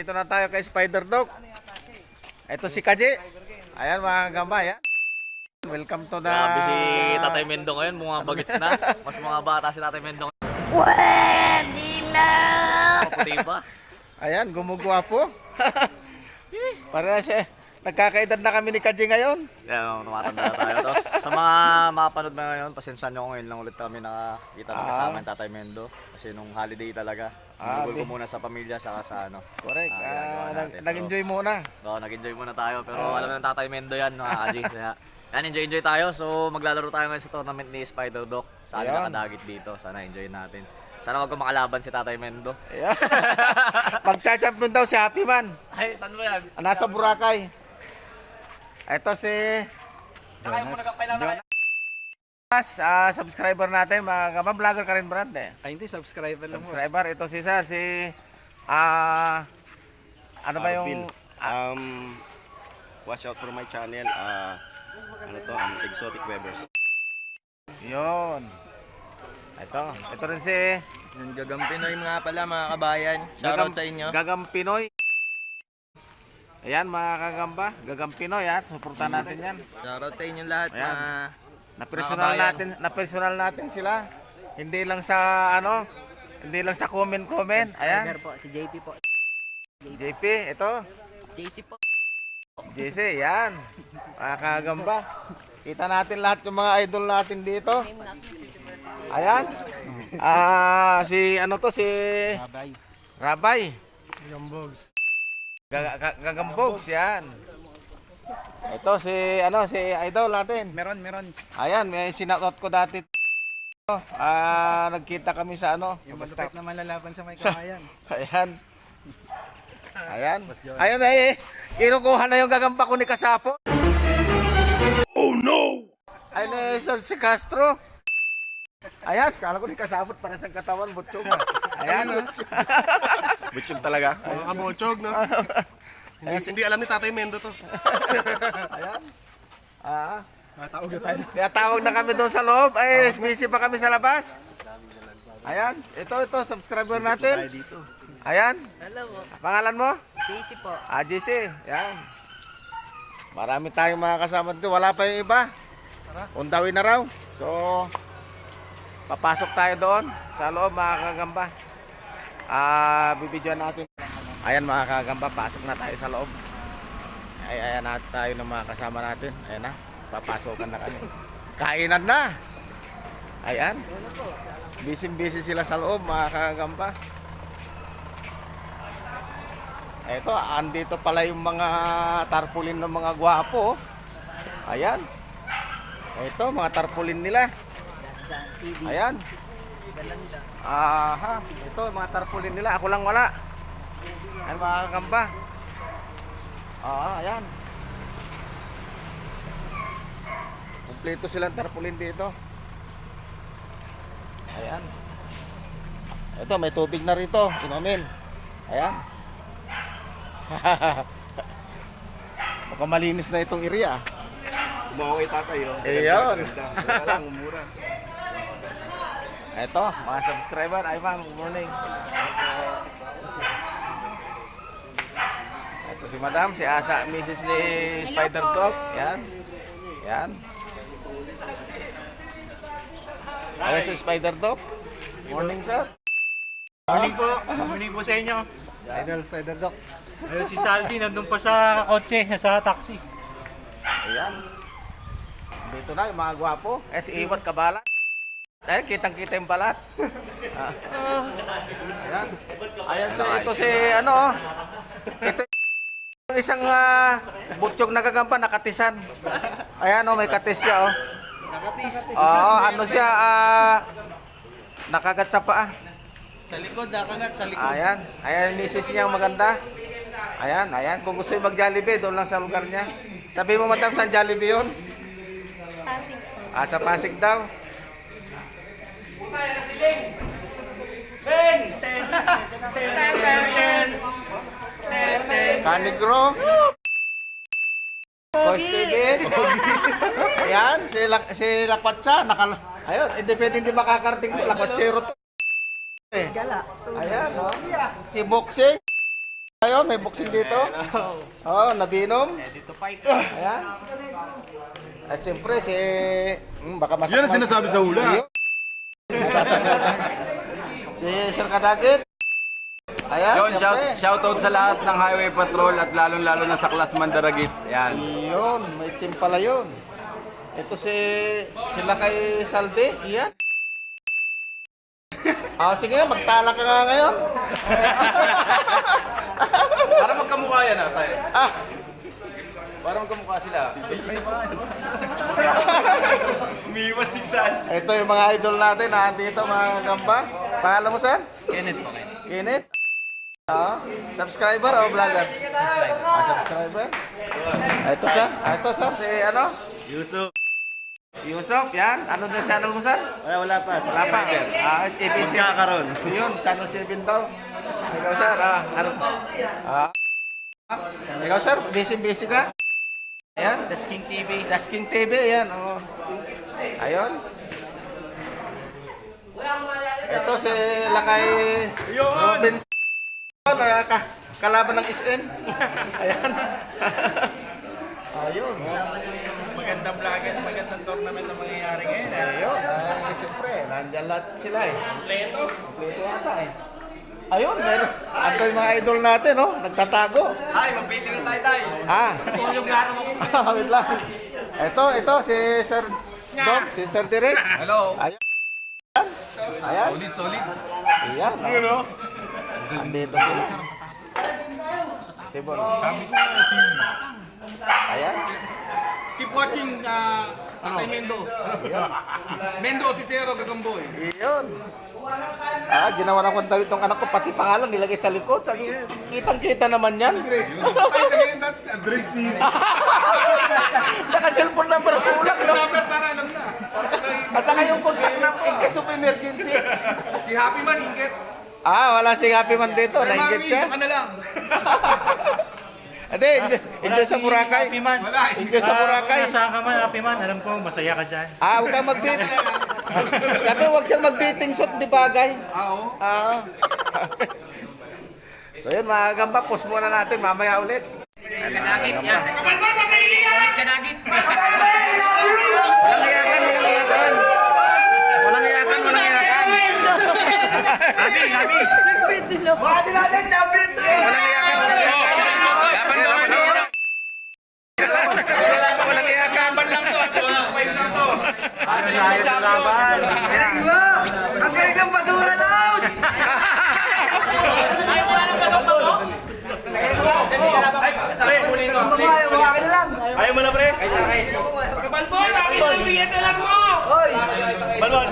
nandito na tayo kay Spider Dog. Ito si Kaji. Ayan mga gamba, yan. Welcome to the... Grabe si Tatay Mendo ngayon, mga bagets na. Mas mga bata si Tatay Mendo ngayon. Pwede na! Maputi pa. Ayan, gumugwapo. Para siya, nagkakaedad na kami ni Kaji ngayon. Yan, tumatanda na tayo. Tapos sa mga makapanood na ngayon, pasensya nyo ko ngayon lang ulit kami nakakita na kasama yung Tatay Mendo. Kasi nung holiday talaga, nagugol ko muna sa pamilya saka sa ano. Correct. ginagawa natin. Nag-enjoy muna. So, nag-enjoy muna tayo. Pero alam na ng Tatay Mendo yan, mga Kaji. Kaya, yan, enjoy tayo. So, maglalaro tayo ngayon sa tournament ni Spider Dog. Sana Ayan. nakadagit dito. Sana enjoy natin. Sana wag ko makalaban si Tatay Mendo. Ayan. Magcha-champion daw si Happy Man. Ay, saan mo yan? Nasa Boracay. Ito si... Kaya mo nagkapailan na kayo. Subscriber natin, mga gamba. Vlogger ka rin, Brad. Ay, hindi, subscriber lang mo. Subscriber. Ito si Sir, si... ano ba yung... Watch out for my channel. Ano to? Exotic Webers. Yun. Ito rin si... Yung Gagang Pinoy mga pala, mga kabayan. Shoutout sa inyo. Gagang Pinoy. Ayan mga kagamba, Gagang Pinoy at suportahan natin yan. Shoutout sa inyo lahat. Ayan. Mga Na-personal natin sila. Hindi lang sa ano, hindi lang sa comment. Ayan. Po, si JP po. JP, ito. JC po. JC, yan. Mga kagamba. Kita natin lahat yung mga idol natin dito. Ayan. Si ano to, si Rabay. Gagambogs, yan. Ito si ano, si idol natin. Meron. Ayan, may sinakot ko dati. Nagkita kami sa ano. Yung malupit na malalaban sa may kabayan. Ayan. Ayan ay, kinukuha na yung gagamba ko ni Kasapo. Oh no! Ay na si Castro. Ayan, kala ko ni Kasapot para sa katawan, butchog. Ayan. Butchog talaga. Mga kabotsog, no? Hindi alam ni Tatay Mendo to. Ayan. Kaya tawag na kami doon sa loob. Ay, busy pa kami sa labas. Ayan, ito, subscriber natin. Ayan. Hello po. Pangalan mo? JC po. JC. Ayan. Marami tayong mga kasama dito. Wala pa yung iba. Undawin na raw. So, papasok tayo doon sa loob mga kagamba. Bibidyoan natin. Ayan mga kagamba, pasok na tayo sa loob. Ayan na tayo ng mga kasama natin. Ayan na, papasokan na kami. Kainan na. Ayan. Busy sila sa loob mga kagamba. Eto, andito pala yung mga tarpaulin ng mga gwapo. Ayan. Ito, mga tarpaulin nila. Ayan. Ito, mga tarpaulin nila. Ako lang wala. Ayan, mga kagamba. Ayan. Kumpleto silang tarpaulin dito. Ayan. Ito, may tubig na rito. Inumin. Ayan. Baka malinis na itong area. Umuwi tatay. Ayun. Wala lang, umura. Eto, mga subscriber. Ay ma'am, good morning. Ito si madam, si Asa, Mrs. ni Spider Dog. Yan. Ayan si Spider Dog. Morning sir. Morning po sa inyo. Idol Spider Dog. Ayun si Saldi, nandun pa sa kotse, sa taxi. Ayan. Dito na yung mga gwapo. Si Iwat Kabala. Ayan, kitang-kita yung balat. Ayan. Ito si ano. Ito yung isang butchog na gagamba, nakatisan. Ayan may katis siya ano siya, nakagat sa paa. Sa likod, nakagat sa likod. Ayan misis niya maganda. Ayan. Kung gusto yung mag-Jollibee, doon lang sa lugar niya. Sabi mo madam, saan Jollibee yun? Pasig po. Sa Pasig daw. Canigro. Boys TV. Ayan, si Lakwatsa. Ayun, hindi pwede hindi makakarating to. Lakwatsero to. Ayan, Si Boxing. Ayun, may boxing dito. Oo, nabinom. Ayan. At siyempre, si... baka masakmal. Yan ang sinasabi sa hula. Yun. Masasakmal ka. Si Sir Kadagit. Ayan, Yun, siyempre. shoutout sa lahat ng Highway Patrol at lalong-lalo na sa Class Mandaragit. Yan. Yun, may team pala yun. Ito sila kay Salde. Iyan. Sige nga, magtala ka nga ngayon. Para magkamukha yan, atay. Para magkamukha sila. Umiiwas sigsan. Ito yung mga idol natin, nandito mga gamba. Pangalan mo, sir? Kenneth po kayo. Kenneth? Subscriber o vlogger? Subscriber. Ito, sir. Ito, sir. Si ano? Yusuf, yan. Ano na channel mo, sir? Wala pa. Wala pa. ABC. Magkakaroon. Yun, channel 7 daw. Ikaw, sir. Ano? Ikaw, sir. Busy ka? Ayan. Tasking TV. Dasking TV, yan. Oh. Ayun. Ito si Lakay Robin. Kalaban ng SM. Ayan. Ayun. Magandang vlogger, magandang tournament na mangyayari ngayon. Ayun. Siyempre, nandyan lahat sila eh. Kompleto yata eh. Ayun, meron. Ito yung mga idol natin, no? Nagtatago. Ay, mag-beating na tayo. Wait lang. Ito, si Sir Doc, si Sir Direk. Hello. Ayan. Ayan. Solid. Ayan. Ano? Andito sila. Sibon. Sabi ko si... Ayan. Keep watching Tatay Mendo. Mendo Officero Gagamboy. Iyon. Ginawa na ko ang itong anak ko, pati pangalan nilagay sa likod. Kitang-kita naman yan. Grace. Address ni... Tsaka cellphone number kulang, no? Number para alam na. At saka yung contact number in case of emergency. Si Happy Man, get. Wala si Happy Man dito. Na-engage siya. ka na lang. Ate, enjoy sa Boracay. Happy man. Wala. Enjoy sa Boracay. Kung nasaan ka man, happy man. Alam ko, masaya ka dyan. Huwag kang mag-beating. Sabi, huwag siyang mag-beating suit, di bagay. Oo. So yun, mga gamba, post muna natin. Mamaya ulit. Kadagit yan. Ulit kadagit. Walang iyakan, walang iyakan. Walang iyakan, walang iyakan. Happy! Walang iyakan, walang iyakan. Laban daw ano yun. Walang iyakan. Laban lang to. Pwede lang to. Ayos ang laban. Ang galing ng basura lang! Ayaw mo na, pre? Balbon! Balbon! Balbon!